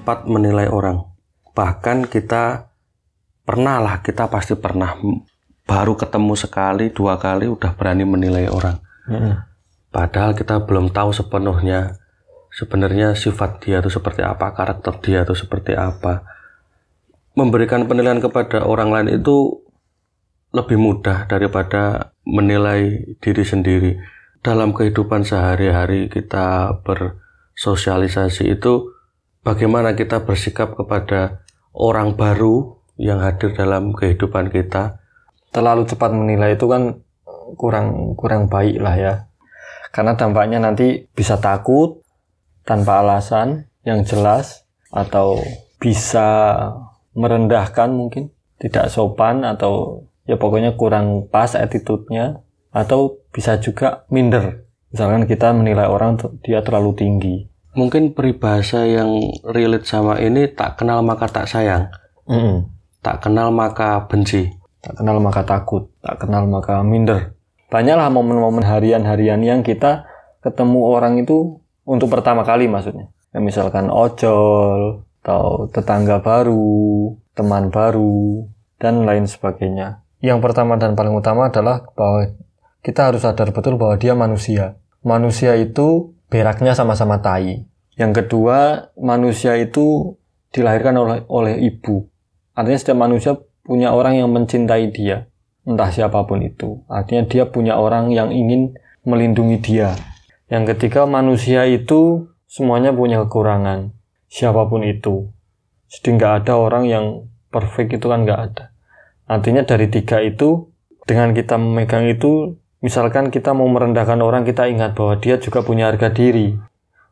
cepat menilai orang. Bahkan kita pasti pernah baru ketemu sekali, 2 kali udah berani menilai orang. Padahal kita belum tahu sepenuhnya sebenarnya sifat dia itu seperti apa, karakter dia itu seperti apa. Memberikan penilaian kepada orang lain itu lebih mudah daripada menilai diri sendiri. Dalam kehidupan sehari-hari kita bersosialisasi itu, bagaimana kita bersikap kepada orang baru yang hadir dalam kehidupan kita. Terlalu cepat menilai itu kan kurang baik lah ya. Karena dampaknya nanti bisa takut tanpa alasan yang jelas, atau bisa merendahkan mungkin, tidak sopan, atau ya pokoknya kurang pas attitude-nya, atau bisa juga minder. Misalkan kita menilai orang dia terlalu tinggi. Mungkin peribahasa yang relate sama ini, tak kenal maka tak sayang. Tak kenal maka benci. Tak kenal maka takut. Tak kenal maka minder. Banyaklah momen-momen harian-harian yang kita ketemu orang itu untuk pertama kali maksudnya. Ya, misalkan ojol, atau tetangga baru, teman baru, dan lain sebagainya. Yang pertama dan paling utama adalah bahwa kita harus sadar betul bahwa dia manusia. Manusia itu beraknya sama-sama tai. Yang kedua, manusia itu dilahirkan oleh ibu. Artinya setiap manusia punya orang yang mencintai dia. Entah siapapun itu. Artinya dia punya orang yang ingin melindungi dia. Yang ketiga, manusia itu semuanya punya kekurangan. Siapapun itu. Jadi nggak ada orang yang perfect, itu kan nggak ada. Artinya dari 3 itu, dengan kita memegang itu, misalkan kita mau merendahkan orang, kita ingat bahwa dia juga punya harga diri.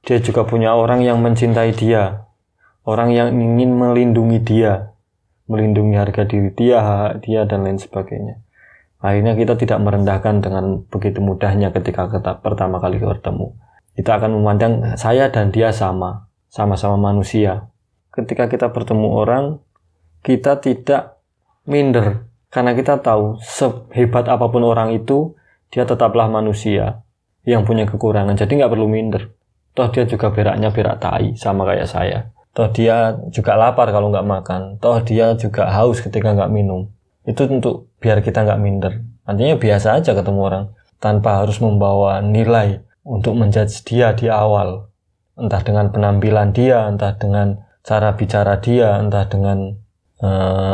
Dia juga punya orang yang mencintai dia. Orang yang ingin melindungi dia. Melindungi harga diri dia, hak dia, dan lain sebagainya. Akhirnya kita tidak merendahkan dengan begitu mudahnya ketika kita pertama kali bertemu. Kita akan memandang saya dan dia sama-sama manusia. Ketika kita bertemu orang, kita tidak minder. Karena kita tahu sehebat apapun orang itu, dia tetaplah manusia yang punya kekurangan. Jadi nggak perlu minder. Toh dia juga beraknya berak tai, sama kayak saya. Toh dia juga lapar kalau nggak makan. Toh dia juga haus ketika nggak minum. Itu untuk biar kita nggak minder. Artinya biasa aja ketemu orang. Tanpa harus membawa nilai untuk menjudge dia di awal. Entah dengan penampilan dia, entah dengan cara bicara dia, entah dengan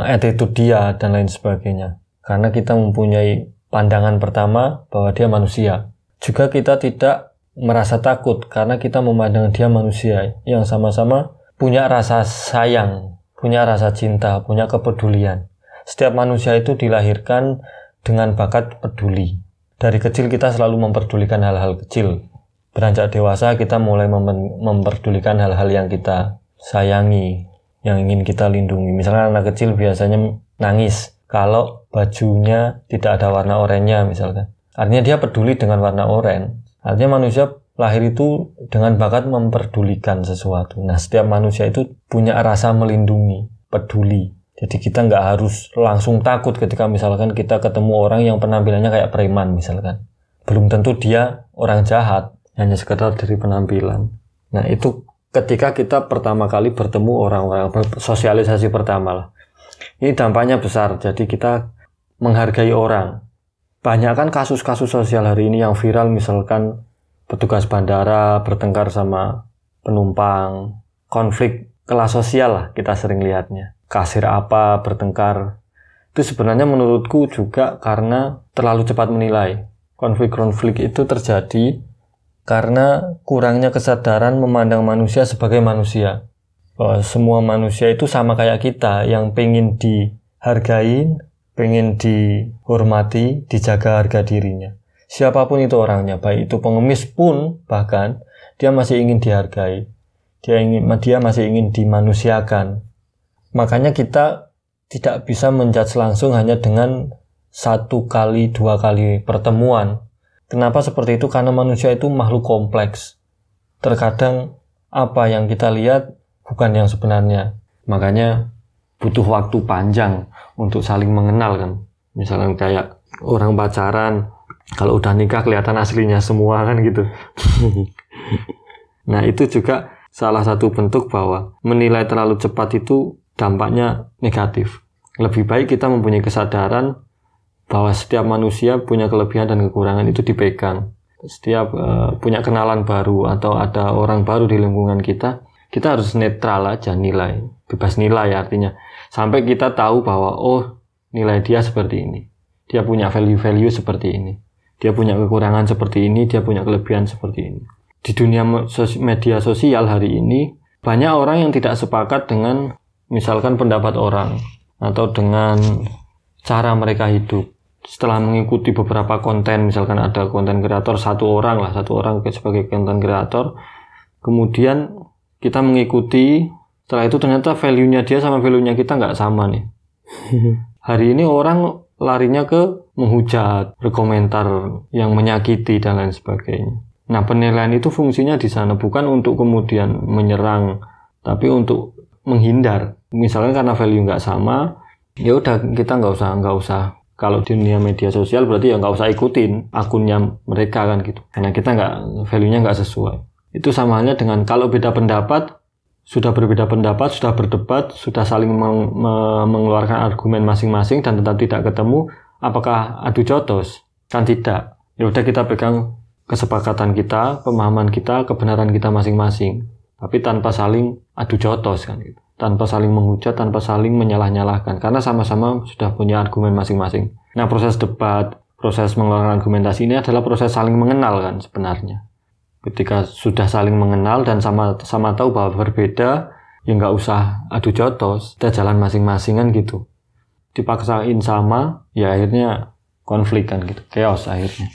attitude dia, dan lain sebagainya. Karena kita mempunyai pandangan pertama bahwa dia manusia. Juga kita tidak merasa takut karena kita memandang dia manusia yang sama-sama punya rasa sayang, punya rasa cinta, punya kepedulian. Setiap manusia itu dilahirkan dengan bakat peduli. Dari kecil kita selalu memperdulikan hal-hal kecil. Beranjak dewasa kita mulai memperdulikan hal-hal yang kita sayangi, yang ingin kita lindungi. Misalnya anak kecil biasanya nangis kalau bajunya tidak ada warna oranye misalkan. Artinya dia peduli dengan warna oranye. Artinya manusia lahir itu dengan bakat memperdulikan sesuatu. Nah, setiap manusia itu punya rasa melindungi, peduli. Jadi kita nggak harus langsung takut ketika misalkan kita ketemu orang yang penampilannya kayak preman misalkan. Belum tentu dia orang jahat, hanya sekedar dari penampilan. Nah, itu ketika kita pertama kali bertemu orang-orang, sosialisasi pertama lah. Ini dampaknya besar, jadi kita menghargai orang. Banyak kan kasus-kasus sosial hari ini yang viral, misalkan petugas bandara bertengkar sama penumpang, konflik kelas sosial lah kita sering lihatnya. Kasir apa bertengkar, itu sebenarnya menurutku juga karena terlalu cepat menilai. Konflik-konflik itu terjadi karena kurangnya kesadaran memandang manusia sebagai manusia. Bahwa semua manusia itu sama kayak kita, yang pengen dihargai, pengen dihormati, dijaga harga dirinya. Siapapun itu orangnya, baik itu pengemis pun bahkan, dia masih ingin dihargai. Dia masih ingin dimanusiakan. Makanya kita tidak bisa menjudge langsung hanya dengan 1 kali, 2 kali pertemuan. Kenapa seperti itu? Karena manusia itu makhluk kompleks. Terkadang apa yang kita lihat bukan yang sebenarnya. Makanya butuh waktu panjang untuk saling mengenal kan. Misalnya kayak orang pacaran, kalau udah nikah kelihatan aslinya semua kan gitu. Nah, itu juga salah satu bentuk bahwa menilai terlalu cepat itu dampaknya negatif. Lebih baik kita mempunyai kesadaran bahwa setiap manusia punya kelebihan dan kekurangan itu dipegang. Setiap punya kenalan baru atau ada orang baru di lingkungan kita harus netral aja nilai, bebas nilai artinya. Sampai kita tahu bahwa nilai dia seperti ini, dia punya value-value seperti ini, dia punya kekurangan seperti ini, dia punya kelebihan seperti ini. Di dunia media sosial hari ini banyak orang yang tidak sepakat dengan misalkan pendapat orang atau dengan cara mereka hidup. Setelah mengikuti beberapa konten, misalkan ada konten kreator satu orang sebagai konten kreator, kemudian kita mengikuti, setelah itu ternyata value-nya dia sama value-nya kita nggak sama nih. Hari ini orang larinya ke menghujat, berkomentar yang menyakiti dan lain sebagainya. Nah, penilaian itu fungsinya di sana bukan untuk kemudian menyerang, tapi untuk menghindar. Misalnya karena value nggak sama, ya udah kita nggak usah. Kalau di dunia media sosial berarti ya nggak usah ikutin akunnya mereka kan gitu. Karena kita value-nya nggak sesuai. Itu sama halnya dengan kalau beda pendapat, sudah berbeda pendapat, sudah berdebat, sudah saling mengeluarkan argumen masing-masing dan tetap tidak ketemu, apakah adu jotos? Kan tidak. Ya udah kita pegang kesepakatan kita, pemahaman kita, kebenaran kita masing-masing. Tapi tanpa saling adu jotos kan gitu. Tanpa saling menghujat, tanpa saling menyalah-nyalahkan. Karena sama-sama sudah punya argumen masing-masing. Nah, proses debat, proses mengeluarkan argumentasi ini adalah proses saling mengenal kan sebenarnya. Ketika sudah saling mengenal dan sama tahu bahwa berbeda, ya nggak usah adu jotos, kita jalan masing-masing kan gitu. Dipaksain sama, ya akhirnya konflik kan gitu, chaos akhirnya.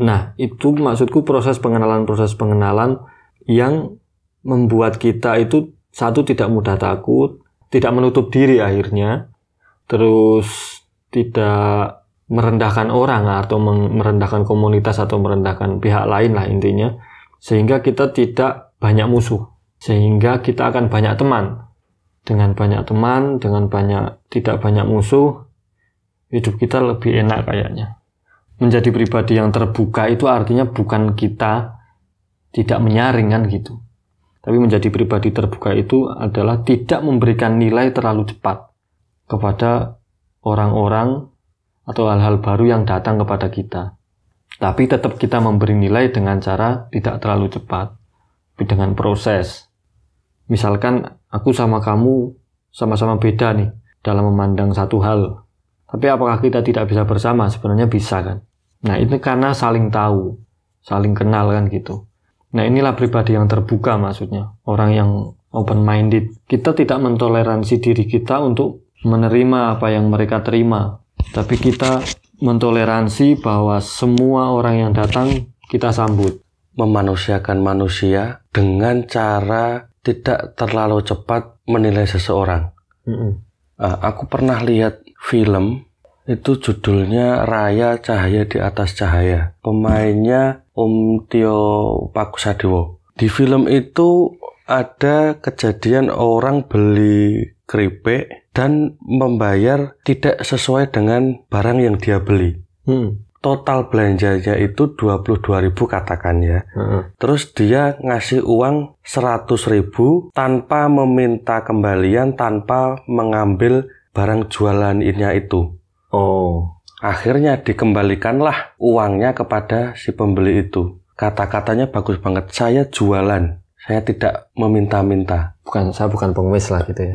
Nah, itu maksudku proses pengenalan yang membuat kita itu satu tidak mudah takut, tidak menutup diri akhirnya, terus tidak merendahkan orang atau merendahkan komunitas atau merendahkan pihak lain lah intinya. Sehingga kita tidak banyak musuh. Sehingga kita akan banyak teman. Dengan banyak teman, tidak banyak musuh, hidup kita lebih enak kayaknya. Menjadi pribadi yang terbuka itu artinya bukan kita tidak menyaring kan gitu. Tapi menjadi pribadi terbuka itu adalah tidak memberikan nilai terlalu cepat kepada orang-orang atau hal-hal baru yang datang kepada kita. Tapi tetap kita memberi nilai dengan cara tidak terlalu cepat, tapi dengan proses. Misalkan aku sama kamu sama-sama beda nih dalam memandang satu hal. Tapi apakah kita tidak bisa bersama? Sebenarnya bisa kan. Nah, ini karena saling tahu, saling kenal kan gitu. Nah, inilah pribadi yang terbuka maksudnya. Orang yang open-minded. Kita tidak mentoleransi diri kita untuk menerima apa yang mereka terima. Tapi kita mentoleransi bahwa semua orang yang datang kita sambut. Memanusiakan manusia dengan cara tidak terlalu cepat menilai seseorang. Aku pernah lihat film, itu judulnya Raya Cahaya di Atas Cahaya. Pemainnya Om Tio Pakusadewo. Di film itu ada kejadian orang beli keripik dan membayar tidak sesuai dengan barang yang dia beli. Total belanjanya itu 22.000 katakan ya. Terus dia ngasih uang 100.000 tanpa meminta kembalian, tanpa mengambil barang jualannya itu. Akhirnya dikembalikanlah uangnya kepada si pembeli itu. Kata-katanya bagus banget. Saya jualan, saya tidak meminta-minta. Saya bukan pengemis lah gitu ya.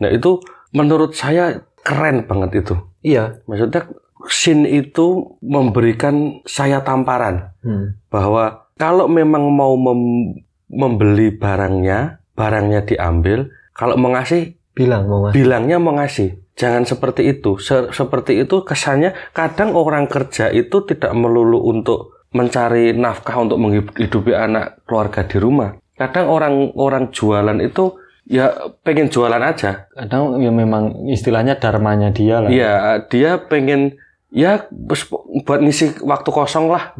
Nah itu menurut saya keren banget itu. Iya. Maksudnya scene itu memberikan saya tamparan bahwa kalau memang mau membeli barangnya diambil. Kalau mau ngasih, bilangnya mau ngasih. Jangan seperti itu. Seperti itu kesannya kadang orang kerja itu tidak melulu untuk mencari nafkah untuk menghidupi anak keluarga di rumah. Kadang orang jualan itu ya pengen jualan aja. Kadang ya memang istilahnya dharmanya dia lah. Iya, dia pengen ya buat ngisi waktu kosong lah.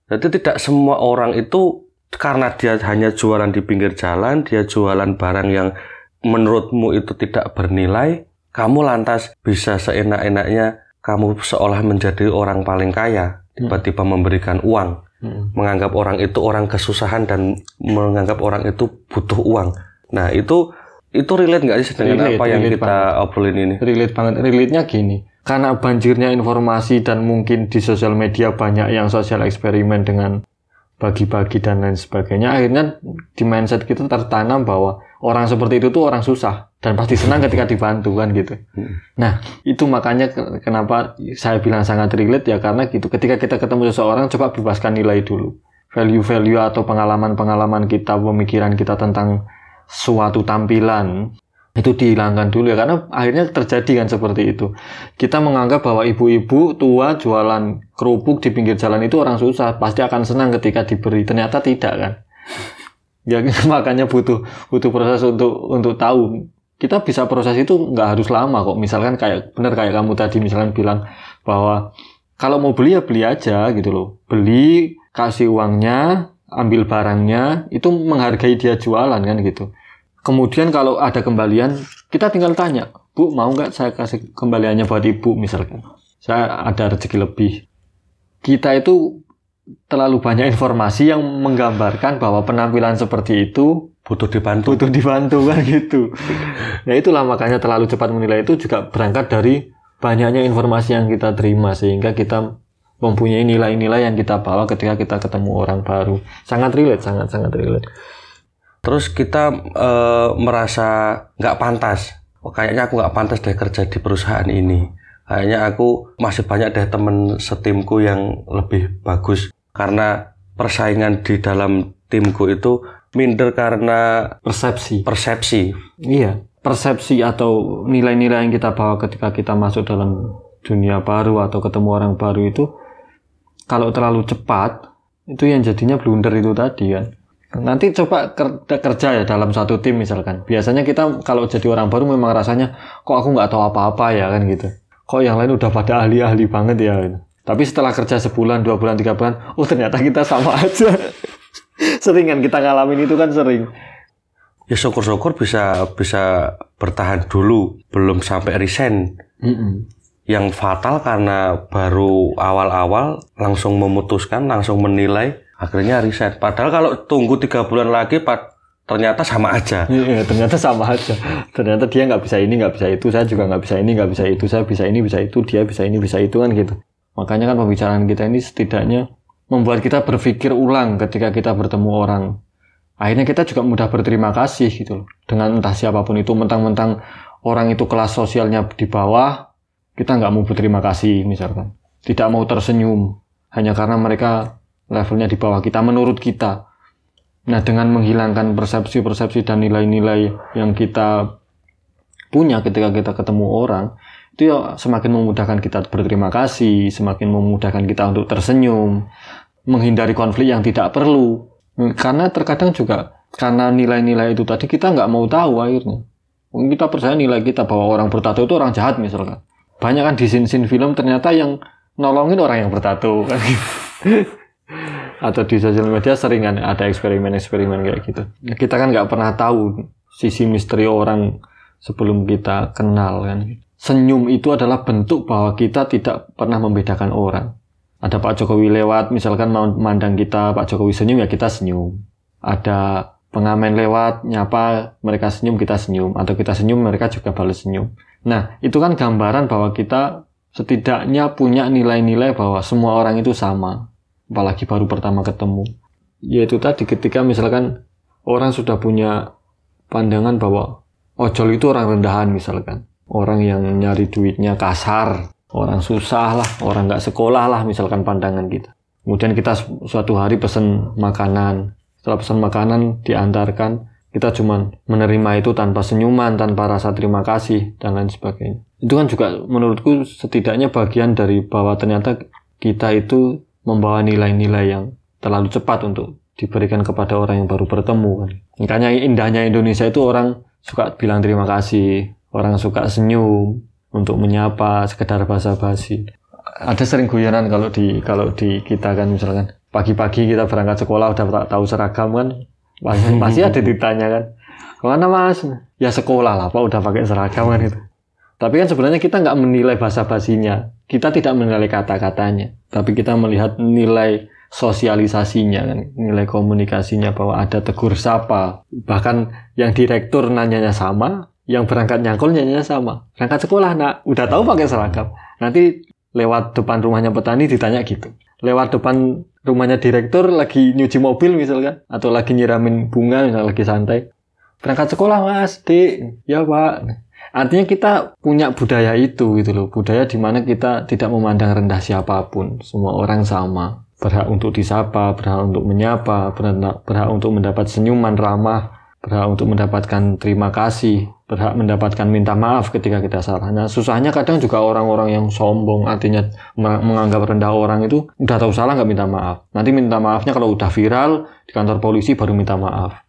Jadi tidak semua orang itu karena dia hanya jualan di pinggir jalan, dia jualan barang yang menurutmu itu tidak bernilai, kamu lantas bisa seenak-enaknya kamu seolah menjadi orang paling kaya, tiba-tiba memberikan uang. Menganggap orang itu orang kesusahan dan menganggap orang itu butuh uang. Nah, itu relate nggak sih dengan apa yang kita obrolin ini? Relate banget. Relate-nya gini. Karena banjirnya informasi dan mungkin di sosial media banyak yang sosial eksperimen dengan bagi-bagi dan lain sebagainya, akhirnya di mindset kita tertanam bahwa orang seperti itu tuh orang susah dan pasti senang ketika dibantu kan gitu. Nah, itu makanya kenapa saya bilang sangat relate ya, karena gitu. Ketika kita ketemu seseorang, coba bebaskan nilai dulu. Value-value atau pengalaman-pengalaman kita, pemikiran kita tentang suatu tampilan itu dihilangkan dulu ya, karena akhirnya terjadi kan seperti itu. Kita menganggap bahwa ibu-ibu tua jualan kerupuk di pinggir jalan itu orang susah, pasti akan senang ketika diberi. Ternyata tidak kan. Ya makanya butuh proses untuk tahu. Kita bisa proses itu nggak harus lama kok. Misalkan kayak kamu tadi misalkan bilang bahwa kalau mau beli ya beli aja gitu loh. Beli, kasih uangnya, ambil barangnya, itu menghargai dia jualan kan gitu. Kemudian kalau ada kembalian, kita tinggal tanya, Bu, mau nggak saya kasih kembaliannya buat Ibu misalkan. Saya ada rezeki lebih. Kita itu terlalu banyak informasi yang menggambarkan bahwa penampilan seperti itu butuh dibantu kan gitu. Ya itulah makanya terlalu cepat menilai itu juga berangkat dari banyaknya informasi yang kita terima, sehingga kita mempunyai nilai-nilai yang kita bawa ketika kita ketemu orang baru. Sangat relate, sangat relate. Terus kita merasa nggak pantas. Kayaknya aku nggak pantas deh kerja di perusahaan ini. Kayaknya aku masih banyak deh temen setimku yang lebih bagus. Karena persaingan di dalam timku itu minder karena persepsi. Iya, persepsi atau nilai-nilai yang kita bawa ketika kita masuk dalam dunia baru atau ketemu orang baru itu, kalau terlalu cepat, itu yang jadinya blunder itu tadi kan. Nanti coba kerja ya dalam satu tim misalkan. Biasanya kita kalau jadi orang baru memang rasanya, kok aku nggak tahu apa-apa ya kan gitu. Kok yang lain udah pada ahli-ahli banget ya gitu. Tapi setelah kerja sebulan, 2 bulan, 3 bulan, oh ternyata kita sama aja. Sering kan kita ngalamin itu kan sering. Ya syukur-syukur bisa bertahan dulu, belum sampai resign. Yang fatal karena baru awal-awal langsung memutuskan, langsung menilai, akhirnya resign. Padahal kalau tunggu 3 bulan lagi, ternyata sama aja. Iya, ternyata sama aja. Ternyata dia nggak bisa ini, nggak bisa itu. Saya juga nggak bisa ini, nggak bisa itu. Saya bisa ini, bisa itu. Dia bisa ini, bisa itu kan gitu. Makanya kan pembicaraan kita ini setidaknya membuat kita berpikir ulang ketika kita bertemu orang. Akhirnya kita juga mudah berterima kasih gitu loh. Dengan entah siapapun itu, mentang-mentang orang itu kelas sosialnya di bawah, kita nggak mau berterima kasih misalkan. Tidak mau tersenyum. Hanya karena mereka levelnya di bawah kita menurut kita. Nah, dengan menghilangkan persepsi-persepsi dan nilai-nilai yang kita punya ketika kita ketemu orang, itu ya semakin memudahkan kita berterima kasih, semakin memudahkan kita untuk tersenyum, menghindari konflik yang tidak perlu. Karena terkadang juga karena nilai-nilai itu tadi kita nggak mau tahu akhirnya. Kita percaya nilai kita bahwa orang bertato itu orang jahat misalkan. Banyak kan di scene-scene film ternyata yang nolongin orang yang bertato kan. Atau di sosial media sering kan ada eksperimen-eksperimen kayak gitu. Kita kan nggak pernah tahu sisi misteri orang sebelum kita kenal kan. Senyum itu adalah bentuk bahwa kita tidak pernah membedakan orang. Ada Pak Jokowi lewat, misalkan mau mandang kita, Pak Jokowi senyum ya kita senyum. Ada pengamen lewat, nyapa, mereka senyum, kita senyum. Atau kita senyum, mereka juga balas senyum. Nah, itu kan gambaran bahwa kita setidaknya punya nilai-nilai bahwa semua orang itu sama. Apalagi baru pertama ketemu. Yaitu tadi ketika misalkan orang sudah punya pandangan bahwa ojol itu orang rendahan misalkan. Orang yang nyari duitnya kasar, orang susah lah, orang nggak sekolah lah misalkan pandangan kita. Kemudian kita suatu hari pesan makanan. Setelah pesan makanan diantarkan, kita cuma menerima itu tanpa senyuman, tanpa rasa terima kasih, dan lain sebagainya. Itu kan juga menurutku setidaknya bagian dari bahwa ternyata kita itu membawa nilai-nilai yang terlalu cepat untuk diberikan kepada orang yang baru bertemu kan. Makanya indahnya Indonesia itu orang suka bilang terima kasih, orang suka senyum untuk menyapa, sekedar basa-basi. Ada sering guyonan kalau di kita kan misalkan pagi-pagi kita berangkat sekolah udah tahu seragam kan, masih ada ditanya kan, kemana mas? Ya sekolah lah Pak, udah pakai seragam kan itu. Tapi kan sebenarnya kita nggak menilai basa-basinya, kita tidak menilai kata-katanya, tapi kita melihat nilai sosialisasinya kan, nilai komunikasinya bahwa ada tegur sapa. Bahkan yang direktur nanyanya sama, yang berangkat nyangkul nanyanya sama. Berangkat sekolah nak, udah tahu pakai seragam. Nanti lewat depan rumahnya petani ditanya gitu. Lewat depan rumahnya direktur lagi nyuci mobil misalkan, atau lagi nyiramin bunga misalkan lagi santai. Berangkat sekolah mas, Dik. Ya pak. Artinya kita punya budaya itu gitu loh. Budaya di mana kita tidak memandang rendah siapapun. Semua orang sama. Berhak untuk disapa, berhak untuk menyapa, berhak untuk mendapat senyuman ramah, berhak untuk mendapatkan terima kasih, berhak mendapatkan minta maaf ketika kita salah. Nah, susahnya kadang juga orang-orang yang sombong, artinya menganggap rendah orang itu udah tahu salah nggak minta maaf. Nanti minta maafnya kalau udah viral di kantor polisi baru minta maaf.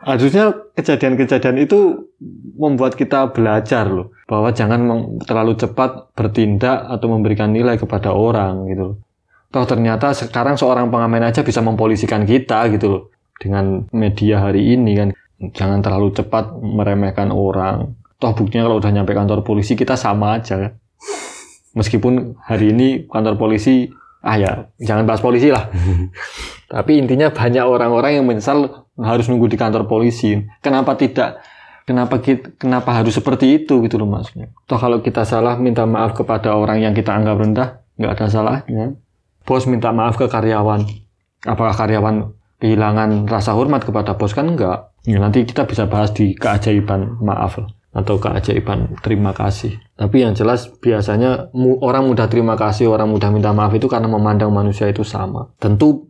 Harusnya kejadian-kejadian itu membuat kita belajar loh, bahwa jangan terlalu cepat bertindak atau memberikan nilai kepada orang gitu loh. Toh ternyata sekarang seorang pengamen aja bisa mempolisikan kita gitu loh. Dengan media hari ini kan, jangan terlalu cepat meremehkan orang. Toh buktinya kalau udah nyampe kantor polisi kita sama aja kan. Meskipun hari ini kantor polisi, ya jangan bahas polisi lah. Tapi intinya banyak orang-orang yang menyesal harus nunggu di kantor polisi. Kenapa tidak? Kenapa harus seperti itu gitu loh maksudnya. Toh kalau kita salah minta maaf kepada orang yang kita anggap rendah, nggak ada salahnya. Bos minta maaf ke karyawan. Apakah karyawan kehilangan rasa hormat kepada bos? Kan enggak. Ya, nanti kita bisa bahas di keajaiban maaf lah, atau keajaiban terima kasih. Tapi yang jelas biasanya orang mudah terima kasih, orang mudah minta maaf itu karena memandang manusia itu sama. Tentu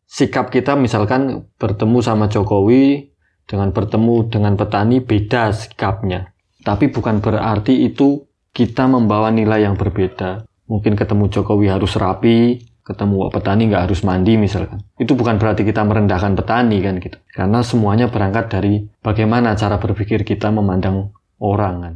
sikap kita misalkan bertemu sama Jokowi dengan bertemu dengan petani beda sikapnya. Tapi bukan berarti itu kita membawa nilai yang berbeda. Mungkin ketemu Jokowi harus rapi, ketemu petani nggak harus mandi misalkan. Itu bukan berarti kita merendahkan petani kan gitu. Karena semuanya berangkat dari bagaimana cara berpikir kita memandang orang kan.